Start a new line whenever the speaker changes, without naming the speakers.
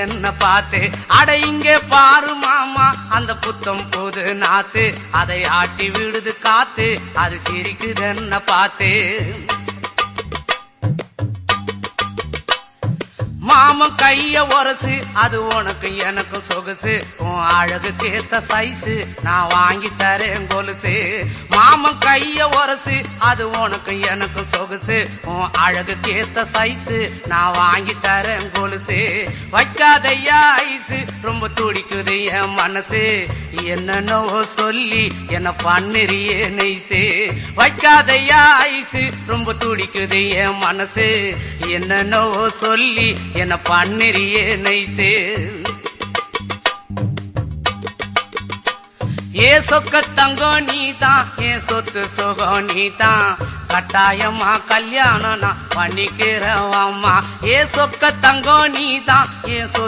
என்ன பார்த்து. அட இங்கே பாரு மாமா அந்த புத்தம் புது நாத்து, அதை ஆட்டி விடுது காத்து, அது சிரிக்குது என்ன பார்த்து. மாமன் கைய உரசு, அது உனக்கு எனக்கு சொகுசு, உன் அழகுக்கு ஏத்த சைஸு நான் வாங்கி தரேன் கொலுசு. மாமன் கைய உரசு, அது உனக்கு எனக்கு சொகுசு, உன் அழகுக்கு ஏத்த சைஸு நான் வாங்கி தரேன் கொலுசு. வைக்காதையா ஐசு, ரொம்ப துடிக்குது என் மனசு, என்னன்னோ சொல்லி என்ன பண்ணுறியே நெய்சு. வைக்காதையா ஐசு, ரொம்ப துடிக்குது என் மனசு, என்னன்னோ சொல்லி என்ன பண்ணுறியே நைசு. ஏ சொக்க தங்கம் நீதான், என் சொத்து சுகம் நீதான், கட்டாயமா கல்யாணம் நான் பண்ணிக்கிறேன் அம்மா. ஏ சொக்க தங்கம் நீதான், என் சொத்து